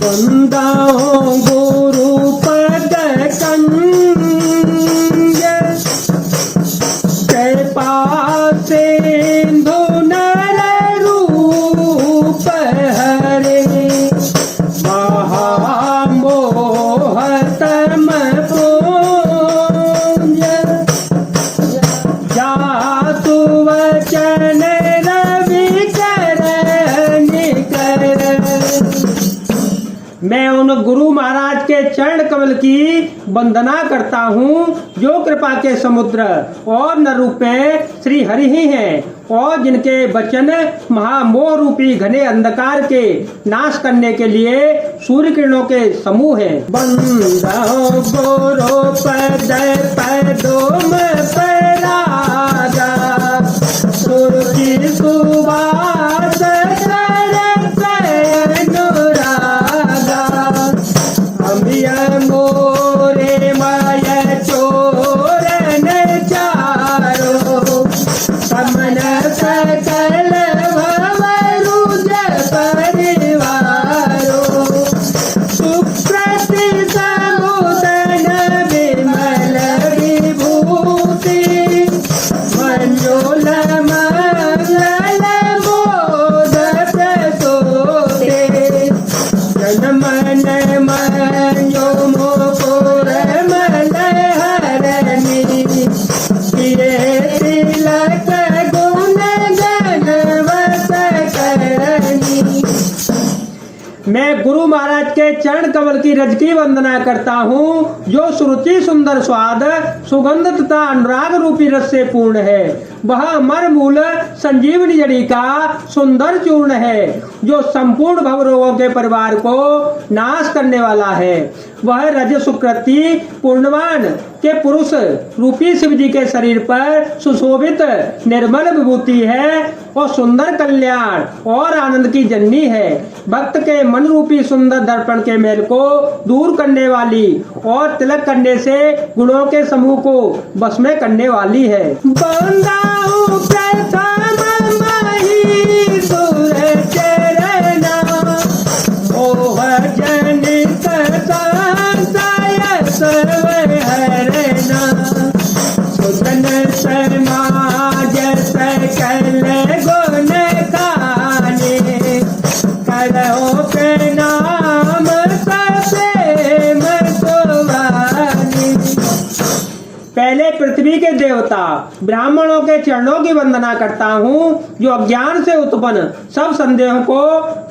वंदाओ गुरु पद कंज कृपा सिंधु नर रूप हरे महामोहतम पुंज जातु वचन रवि कर मैं उन गुरु महाराज के चरण कमल की वंदना करता हूँ जो कृपा के समुद्र और न रूपे श्री हरि ही हैं और जिनके वचन महामोह रूपी घने अंधकार के नाश करने के लिए सूर्य किरणों के समूह हैं। बंदो गुरु पद पदोम परागा सुरति सुवास मोरे माय चोरन चारो समन सकल भवरुज परिवारो सुप्रति समुदन विमल विभूति मंजोल मंगल मोद प्रसोते जनमन मंजो मुकुर मल हरणी प्रिय तिलक गुण गणवत करणी। मैं गुरु महाराज के चरण कमल की रज की वंदना करता हूँ जो श्रुति सुंदर स्वाद सुगंध तथा अनुराग रूपी रस से पूर्ण है। वह अमर मूल संजीवनी जड़ी का सुंदर चूर्ण है जो संपूर्ण भव रोगों के परिवार को नाश करने वाला है। वह रज सुकृति पूर्णवान के पुरुष रूपी शिव जी के शरीर पर सुशोभित निर्मल विभूति है और सुंदर कल्याण और आनंद की जननी है। भक्त के मन रूपी सुंदर दर्पण के मेल को दूर करने वाली और तिलक करने से गुणों के समूह को बस में करने वाली है। बंदाऊं प्रथम मही सुर चरणा मोह जनित संशय सर्व हरना सुतन समाज सकल गुण खाने करो प्रणाम सप्रेम सुवानी। पहले पृथ्वी के देवता ब्राह्मणों के चरणों की वंदना करता हूँ जो अज्ञान से उत्पन्न सब संदेहों को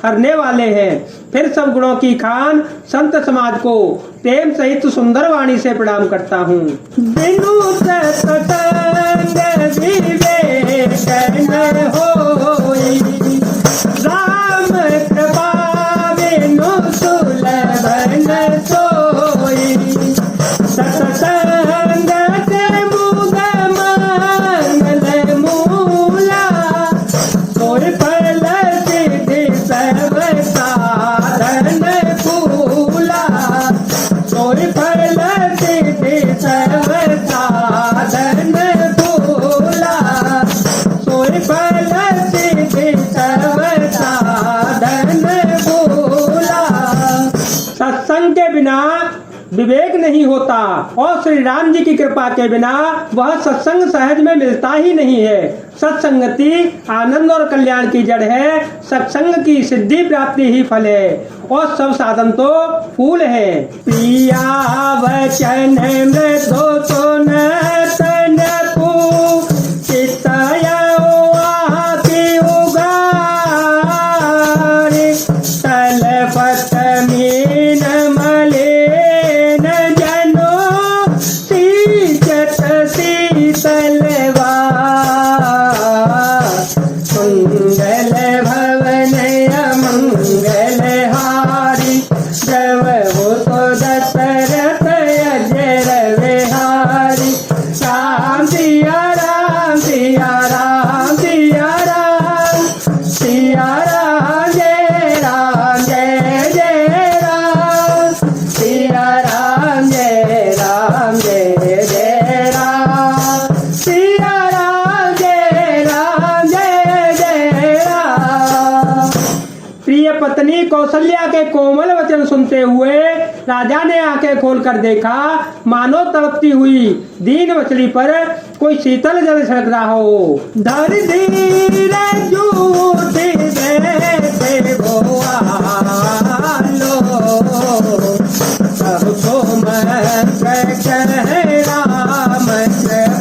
हरने वाले हैं। फिर सब गुणों की खान संत समाज को प्रेम सहित सुंदर वाणी से प्रणाम करता हूँ। बिनु सत्संग विवेक न होई राम कृपा बिनु सुलभ न सोई सत्संग मुग मंगल मूला सोई फल सिद्धि सर्व साधन फूला सोई फल सिद्धि सर्व साधन फूला सोई फल सिद्धि सर्व साधन फूला। सत्संग के बिना विवेक नहीं होता और श्री राम जी की कृपा के बिना वह सत्संग सहज में मिलता ही नहीं है। सत्संगति आनंद और कल्याण की जड़ है। सत्संग की सिद्धि प्राप्ति ही फल है और सब साधन तो फूल है। प्रिया वचन मृदु सुन तन चित्तय आके उगारे तलपत मीन मलेन जनो सीचत शीतलवार मंगल भवन अमंगल हारी जव हो तो दशरथ अजर विहारी शांति कौशल्या के कोमल वचन सुनते हुए राजा ने आंखें खोलकर देखा, मानो तड़पती हुई दीन मछली पर कोई शीतल जल छिड़क रहा हो। धर धीरे जूठे देते वो आलो, सबको मैं कह राम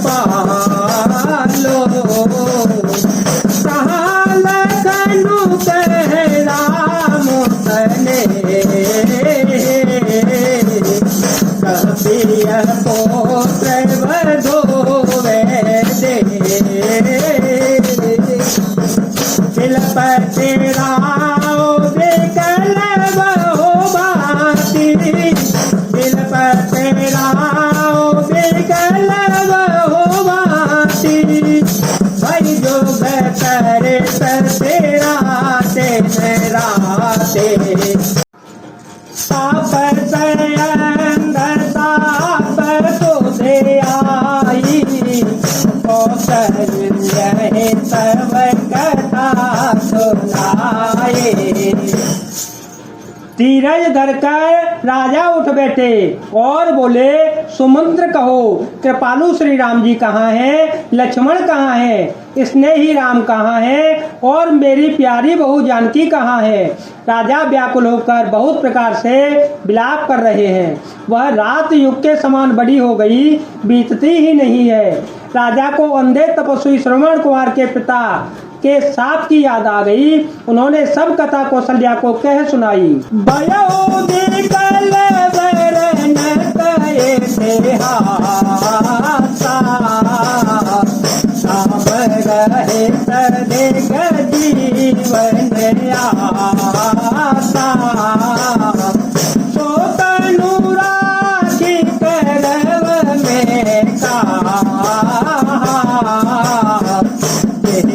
पालो, कहाँ लखनऊ कह राम तने, कपिया पोत्र बधोवे दे, दिल पर तेरा बेकल बहु बाती, दिल पर तेरा बेकल बहु बाती, भाई जो बेहतर तेरा तेरा ते साप अंदर साप तो दे आई, कौशल्य सब कथा सुनाए। धीरज धरकर राजा उठ बैठे और बोले, सुमंत्र कहो, कृपालु श्री राम जी कहाँ हैं, लक्ष्मण कहाँ हैं, स्नेही राम कहाँ हैं और मेरी प्यारी बहू जानकी कहाँ है। राजा व्याकुल होकर बहुत प्रकार से विलाप कर रहे हैं। वह रात युग के समान बड़ी हो गई, बीतती ही नहीं है। राजा को अंधे तपस्वी श्रवण कुमार के पिता के साप की याद आ गई। उन्होंने सब कथा कौशल्या को कह सुनाई। भयो दिकल वरन कहे हासा, साम रहे सदे जीवन आसा, सो तनु राखी करव में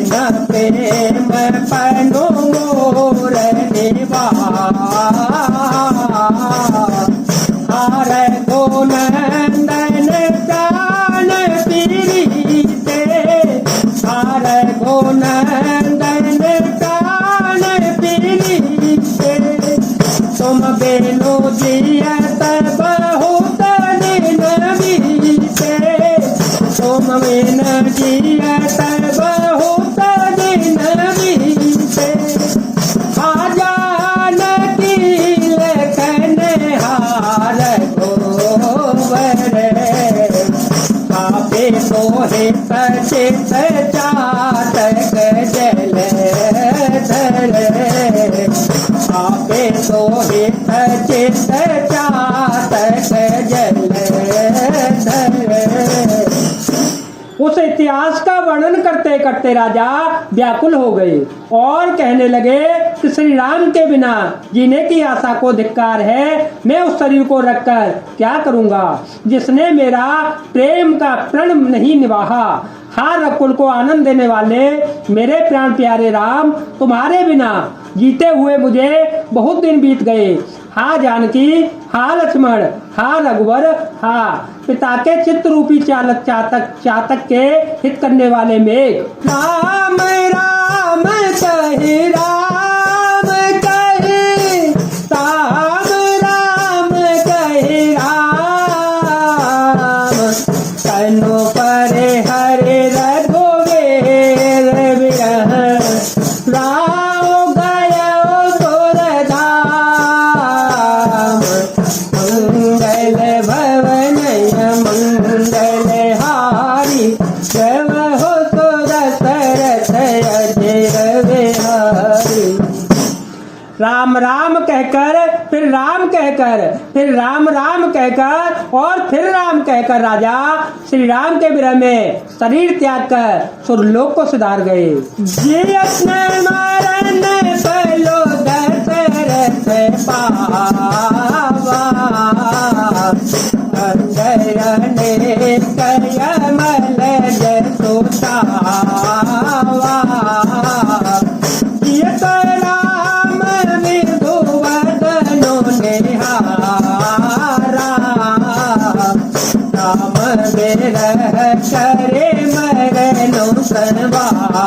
का, प्रेम पनो मोर निवास, हार गो नंदन प्राण पीरीते, हार गो नंदन प्राण पीरीते, तुम बेलो जियत बहुत दिन बीते, तुम बिन जियत बहुत दिन बीते, जानकी लखन हार गोबर, आपे सोहे सचित चातक जल धर, आपे सोहे सचित चातक जल धर। उस इतिहास का वर्णन करते करते राजा व्याकुल हो गए और कहने लगे कि श्री राम के बिना जीने की आशा को धिक्कार है। मैं उस शरीर को रखकर क्या करूंगा जिसने मेरा प्रेम का प्रण नहीं निभाया। हाँ, रकुल को आनंद देने वाले मेरे प्राण प्यारे राम, तुम्हारे बिना जीते हुए मुझे बहुत दिन बीत गए। हाँ जानकी, हाँ लक्ष्मण, हाँ रघुवर, हाँ पिता के चित्त रूपी चालक चातक के हित करने वाले मेघ। राम राम कहे राम कहे, राम राम कहे राम, कनो परे हरे रघुवीर विरह, राम गयो तोर धाम, मंगल भवन मंगल हारी, जब हो तो दशरथ अजय बिहारी। राम राम कहकर फिर राम कहकर फिर राम राम कहकर और फिर राम कहकर राजा श्री राम के विरह में शरीर त्याग कर सुरलोक को सिधार गए। मरण पलो दशरथ पावा, अंजने कयमल जसोतावा, राम विधुवदनो निहारा, राम विरह करे मरनो संवारा।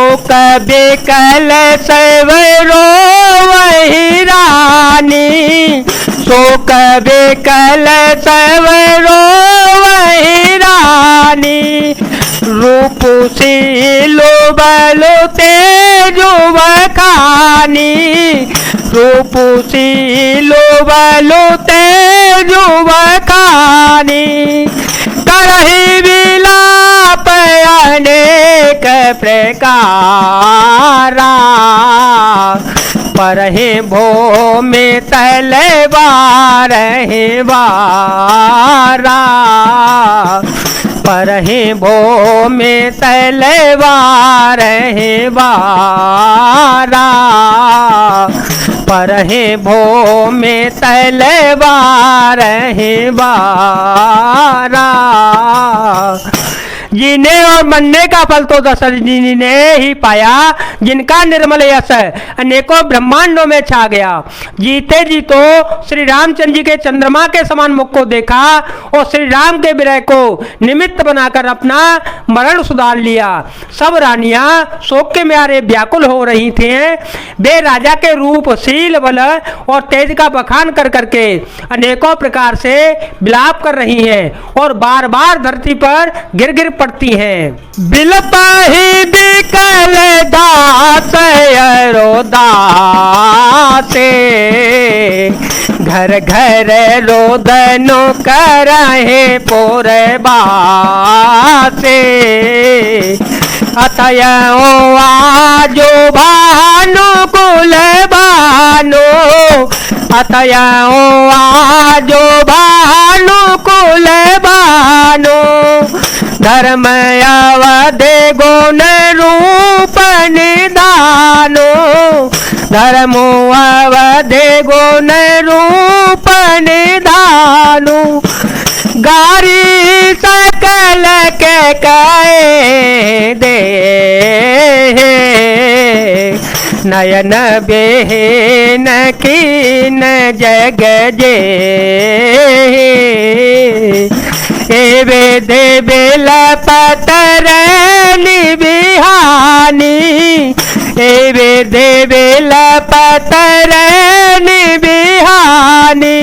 शोक बिकल सब रोवहि रानी, शोक बिकल सब रोवहि रानी। रूप सीलो बलो तेजो बखानी, रूप सीलो बलो तेजो बखानी। करहि विलाप अनेक प्रकारा, परहि भूमि तलवार वारा, परहि भूमि तलवार वारा, परहि भूमि तलवार वारा। जीने और मरने का फल तो दशरथ जी ने ही पाया, जिनका निर्मल यश अनेकों ब्रह्मांडों में छा गया। जीते जी तो श्री रामचंद्र जी के चंद्रमा के समान मुख को देखा और श्री राम के विरह को निमित्त बनाकर अपना मरण सुधार लिया। सब रानियां शोक के मारे व्याकुल हो रही थी। वे राजा के रूप, शील, बल और तेज का बखान कर करके अनेकों प्रकार से विलाप कर रही हैं और बार बार धरती पर गिर गिर पड़ती हैं। बिलपहि बिकल दास रो दासे, घर घर रोदनो करहे पोरे बासे। अतय ओ आजो भानु कुल भानु, अतय ओ आजो भानु कुल भानु। धर्म अवधि गुण रूप निदानो, धर्म अवधि गुण रूप निदानो। गारी सकल के कहे दे, नयन बेहन कीन जग जे। एवे देवे लपतर निबिहानी, एवे देवे लपतर निबिहानी।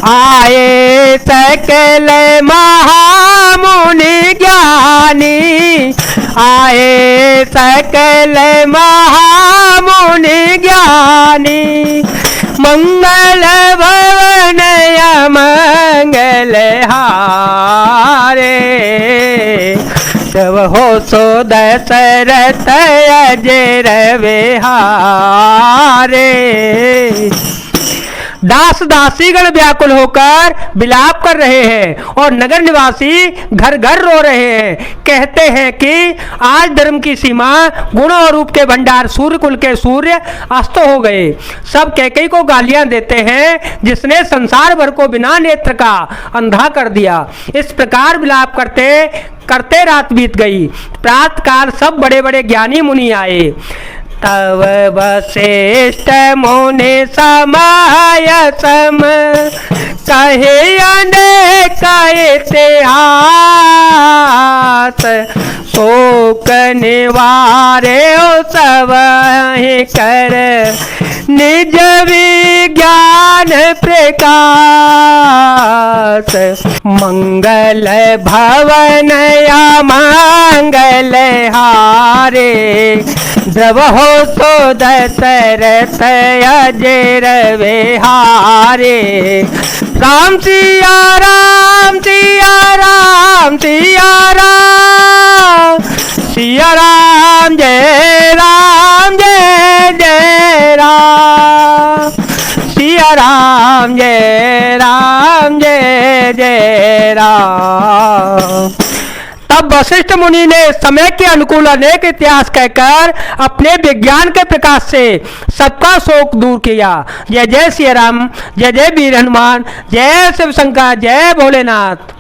आए सकल महामुनि ज्ञानी, आए सकल महामुनि ज्ञानी। मंगल भवन मंगल हारे, सब हो सो दशरथ अजर विहारे। दास दासीगण व्याकुल होकर विलाप कर रहे हैं और नगर निवासी घर घर रो रहे हैं। कहते हैं कि आज धर्म की सीमा, गुण और रूप के भंडार, सूर्य कुल के सूर्य अस्त हो गए। सब कैकेयी को गालियां देते हैं, जिसने संसार भर को बिना नेत्र का अंधा कर दिया। इस प्रकार विलाप करते करते रात बीत गई। प्रातःकाल सब बड़े बड़े ज्ञानी मुनि आए। तव वशिष्ठ मुनि समय सम, कहे अनेक इतिहास। शोक निवारे सब कर, निज विज्ञान प्रकाश। मंगल भवन या मंगल हारे, द्रव हो सो दशरथ अजर विहारे। राम सिया राम सिया राम सिया राम, सिया राम जय राम जय जय राम, सिया राम जय राम जय जय राम। तब वशिष्ठ मुनि ने समय के अनुकूल अनेक इतिहास कहकर अपने विज्ञान के प्रकाश से सबका शोक दूर किया। जय जय श्री राम, जय जय वीर हनुमान, जय शिव शंकर, जय भोलेनाथ।